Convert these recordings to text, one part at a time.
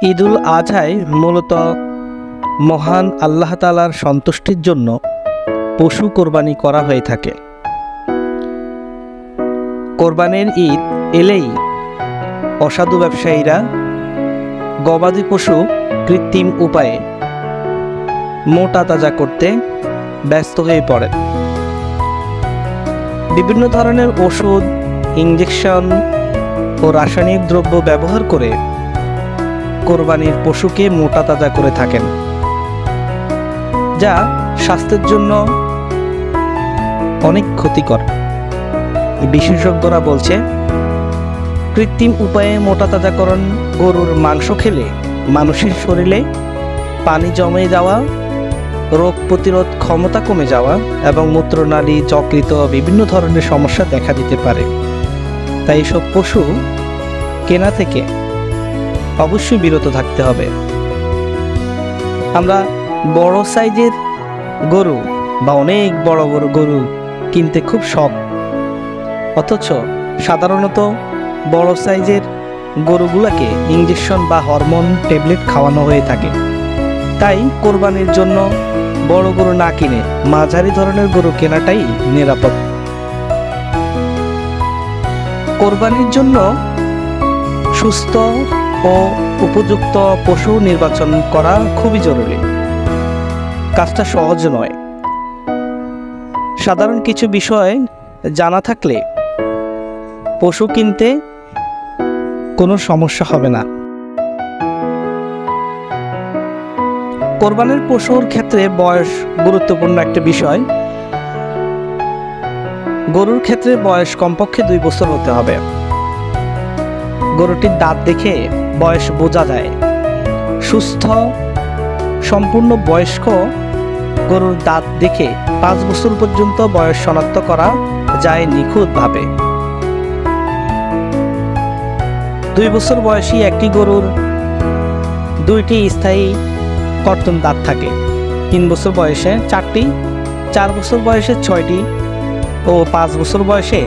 ঈদুল আজহায় মূলত মহান আল্লাহ তাআলার সন্তুষ্টির জন্য পশু কোরবানি করা হয়ে থাকে। কোরবানির ঈদ এলেই অসাধু ব্যবসায়ীরা গবাদি পশু কৃত্রিম উপায়ে মোটা তাজা করতে ব্যস্ত হয়ে পড়ে। বিভিন্ন ধরনের ওষুধ, ইঞ্জেকশন ও রাসায়নিক দ্রব্য ব্যবহার করে কোরবানির পশুকে মোটা তাজা করে থাকেন, যা স্বাস্থ্যের জন্য অনেক ক্ষতিকর। বিশেষজ্ঞরা বলছে, কৃত্রিম উপায়ে মোটা তাজাকরণ গরুর মাংস খেলে মানুষের শরীরে পানি জমে যাওয়া, রোগ প্রতিরোধ ক্ষমতা কমে যাওয়া এবং মূত্রনালী, যকৃত বিভিন্ন ধরনের সমস্যা দেখা দিতে পারে। তাই এসব পশু কেনা থেকে অবশ্যই বিরত থাকতে হবে। আমরা বড় সাইজের গরু বা অনেক বড় বড় গরু কিনতে খুব শখ, অথচ সাধারণত বড় সাইজের গরুগুলোকে ইঞ্জেকশন বা হরমোন ট্যাবলেট খাওয়ানো হয়ে থাকে। তাই কোরবানির জন্য বড় গরু না কিনে মাঝারি ধরনের গরু কেনাটাই নিরাপদ। কোরবানির জন্য সুস্থ ও উপযুক্ত পশু নির্বাচন করা খুবই জরুরি। কাজটা সহজ নয়। সাধারণ কিছু বিষয় জানা থাকলে পশু কিনতে কোনো সমস্যা হবে না। কোরবানির পশুর ক্ষেত্রে বয়স গুরুত্বপূর্ণ একটা বিষয়। গরুর ক্ষেত্রে বয়স কমপক্ষে 2 বছর হতে হবে। গরুটির দাঁত দেখে বয়স বোঝা যায়। সুস্থ সম্পূর্ণ বয়স্ক গরুর দাঁত দেখে 5 বছর পর্যন্ত বয়স শনাক্ত করা যায় নিখুঁতভাবে। 2 বছর বয়সী একটি গরুর 2টি স্থায়ী কর্তন দাঁত থাকে, 3 বছর বয়সে 4টি, 4 বছর বয়সে 6টি ও 5 বছর বয়সে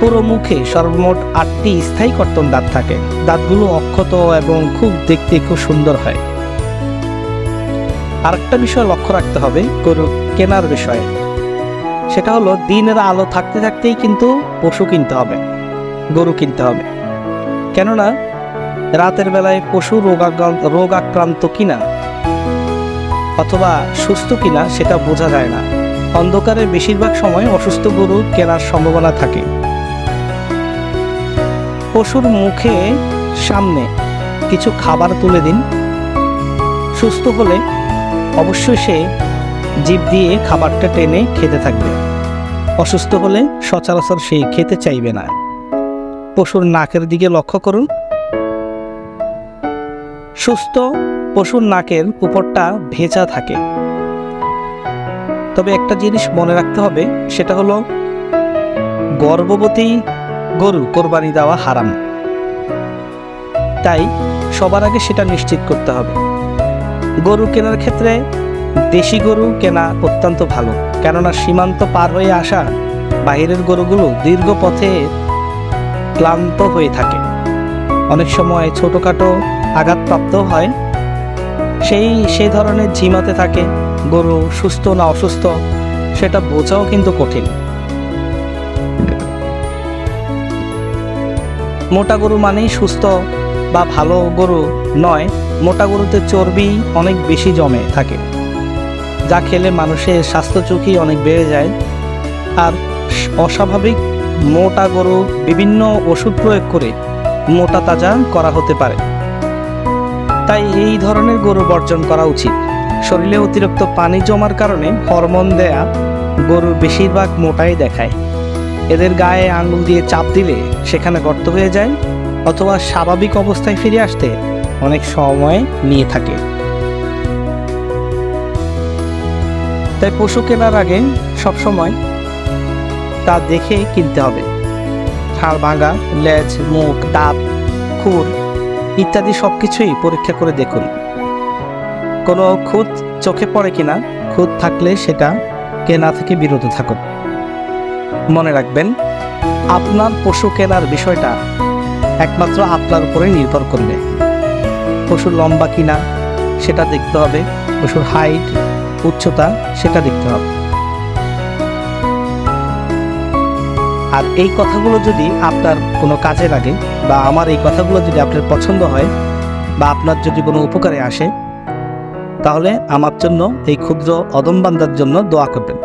পুরো মুখে সর্বমোট 8টি স্থায়ী কর্তন দাঁত থাকে। দাঁতগুলো অক্ষত এবং দেখতে খুব সুন্দর হয়। আরেকটা বিষয় লক্ষ্য রাখতে হবে গরু কেনার বিষয়ে, সেটা হলো দিনের আলো থাকতে থাকতেই কিন্তু পশু কিনতে হবে, গরু কিনতে হবে। কেননা রাতের বেলায় পশু রোগ আক্রান্ত কিনা অথবা সুস্থ কিনা সেটা বোঝা যায় না। অন্ধকারে বেশিরভাগ সময় অসুস্থ গরু কেনার সম্ভাবনা থাকে। পশুর মুখে সামনে কিছু খাবার তুলে দিন। সুস্থ হলে অবশ্যই সে জিভ দিয়ে খাবারটা টেনে খেতে থাকবে। অসুস্থ হলে সচরাচর সে খেতে চাইবে না। পশুর নাকের দিকে লক্ষ্য করুন। সুস্থ পশুর নাকের উপরটা ভেজা থাকে। তবে একটা জিনিস মনে রাখতে হবে, সেটা হলো গর্ভবতী গরু কোরবানি দেওয়া হারাম। তাই সবার আগে সেটা নিশ্চিত করতে হবে। গরু কেনার ক্ষেত্রে দেশি গরু কেনা অত্যন্ত ভালো, কেননা সীমান্ত পার হয়ে আসা বাইরের গরুগুলো দীর্ঘ পথে ক্লান্ত হয়ে থাকে। অনেক সময় ছোটোখাটো আঘাতপ্রাপ্ত হয়। সেই ধরনের ঝিমাতে থাকে। গরু সুস্থ না অসুস্থ সেটা বোঝাও কিন্তু কঠিন। মোটা গরু মানেই সুস্থ বা ভালো গরু নয়। মোটা গরুতে চর্বি অনেক বেশি জমে থাকে, যা খেলে মানুষের স্বাস্থ্য ঝুঁকি অনেক বেড়ে যায়। আর অস্বাভাবিক মোটা গরু বিভিন্ন ওষুধ প্রয়োগ করে মোটা তাজা করা হতে পারে। তাই এই ধরনের গরু বর্জন করা উচিত। শরীরে অতিরিক্ত পানি জমার কারণে হরমোন দেয়া গরুর বেশিরভাগ মোটাই দেখায়। এদের গায়ে আঙুল দিয়ে চাপ দিলে সেখানে গর্ত হয়ে যায় অথবা স্বাভাবিক অবস্থায় ফিরে আসতে অনেক সময় নিয়ে থাকে। তাই পশু কেনার আগে সবসময় তা দেখে কিনতে হবে। হাড় ভাঙা, লেজ, মুখ, দাঁত, খুর ইত্যাদি সবকিছুই পরীক্ষা করে দেখুন। কোনো খুঁত চোখে পড়ে কিনা, খুঁত থাকলে সেটা কেনা থেকে বিরত থাকুন। মনে রাখবেন, আপনার পশু কেনার বিষয়টা একমাত্র আপনার উপরে নির্ভর করবে। পশুর লম্বা কিনা সেটা দেখতে হবে, পশুর হাইট উচ্চতা সেটা দেখতে হবে। আর এই কথাগুলো যদি আপনার কোনো কাজে লাগে বা আমার এই কথাগুলো যদি আপনার পছন্দ হয় বা আপনার যদি কোনো উপকারে আসে, তাহলে আমার জন্য এই ক্ষুদ্র অদম বান্দার জন্য দোয়া করবেন।